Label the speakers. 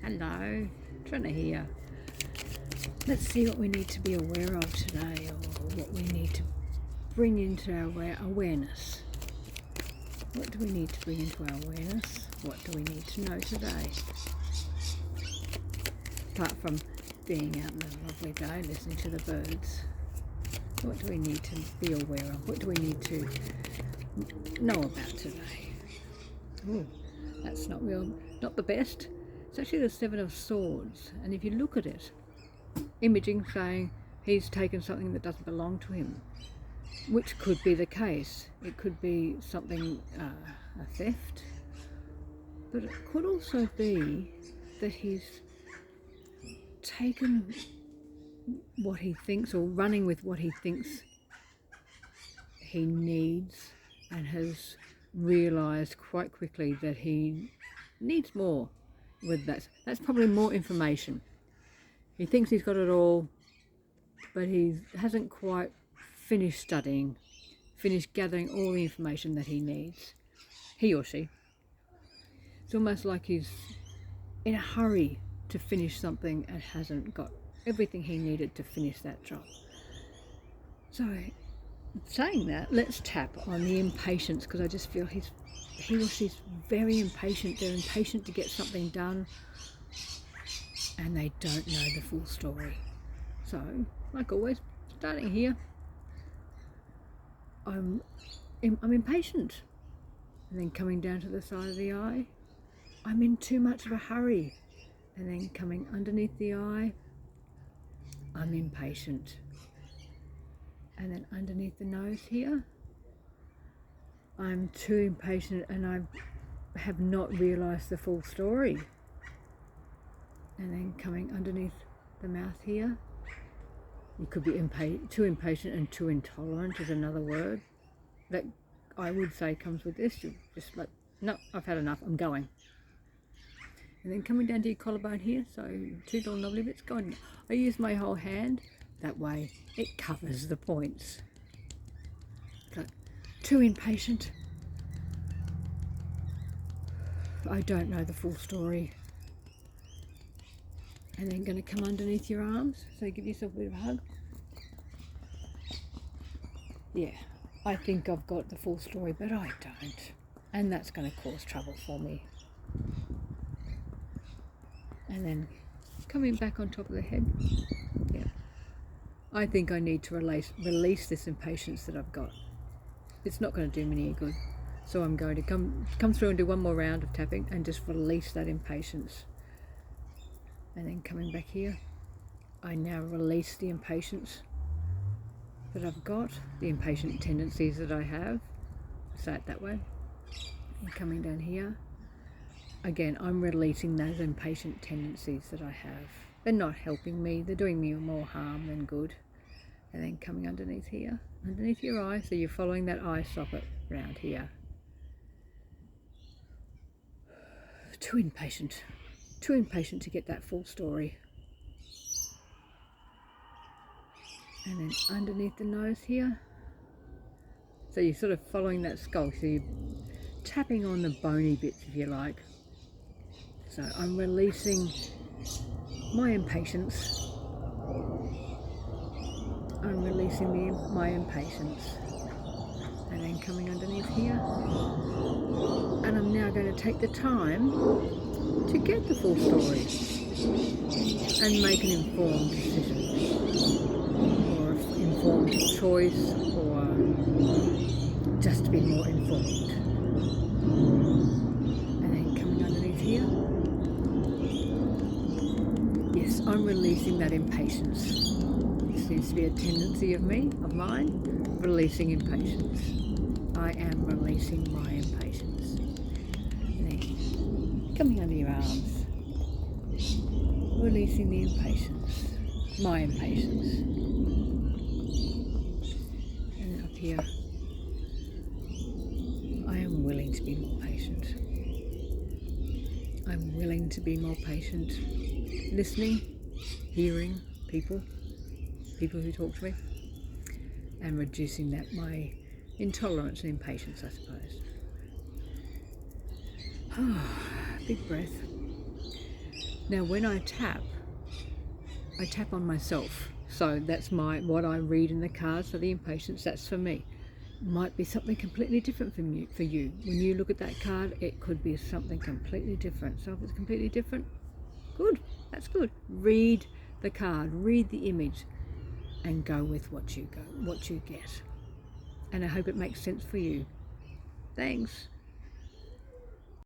Speaker 1: Hello, Trina here. Let's see what we need to be aware of today, or what we need to bring into our awareness. What do we need to bring into our awareness? What do we need to know today? Apart from being out on a lovely day, listening to the birds, what do we need to be aware of? What do we need to know about today? Ooh, that's not the best. It's actually the Seven of Swords, and if you look at it, imaging saying he's taken something that doesn't belong to him, which could be the case. It could be something, a theft, but it could also be that he's taken what he thinks, or running with what he thinks he needs, and has realised quite quickly that he needs more. With that's probably more information. He thinks he's got it all, but he hasn't quite finished studying, finished gathering all the information that he needs. He or she. It's almost like he's in a hurry to finish something and hasn't got everything he needed to finish that job. So, saying that, let's tap on the impatience, because I just feel he or she's very impatient. They're impatient to get something done, and they don't know the full story. So, like always, starting here, I'm impatient, and then coming down to the side of the eye, I'm in too much of a hurry, and then coming underneath the eye, I'm impatient, and then underneath the nose here, I'm too impatient and I have not realised the full story. And then coming underneath the mouth here, you could be too impatient, and too intolerant is another word that I would say comes with this. You're just like, no, I've had enough, I'm going. And then coming down to your collarbone here, so two little knobbly bits going. I use my whole hand, that way it covers the points. So, too impatient. I don't know the full story. And then going to come underneath your arms, so give yourself a bit of a hug. Yeah, I think I've got the full story, but I don't. And that's going to cause trouble for me. And then coming back on top of the head. Yeah, I think I need to release this impatience that I've got. It's not going to do me any good. So I'm going to come through and do one more round of tapping and just release that impatience. And then coming back here, I now release the impatience that I've got, the impatient tendencies that I have. Say it that way. And coming down here, again, I'm releasing those impatient tendencies that I have. They're not helping me, they're doing me more harm than good. And then coming underneath here, underneath your eye, so you're following that eye socket round here. Too impatient to get that full story. And then underneath the nose here, so you're sort of following that skull, so you're tapping on the bony bits, if you like. So I'm releasing my impatience. I'm releasing my impatience. And then coming underneath here. And I'm now going to take the time to get the full story and make an informed decision, or an informed choice, or just to be more informed. And then coming underneath here, yes, I'm releasing that impatience. This seems to be a tendency of mine, releasing impatience. I am releasing my impatience. And then coming under your arms, releasing the impatience, my impatience. And then up here, I am willing to be more patient. I'm willing to be more patient, listening, hearing people who talk to me, and reducing that, my intolerance and impatience, I suppose. Big breath. Now when I tap on myself. So that's what I read in the cards for the impatience. That's for me. Might be something completely different from you. For you, when you look at that card, it could be something completely different. So if it's completely different, good. That's good. Read the card, read the image, and go with what you get. And I hope it makes sense for you. Thanks.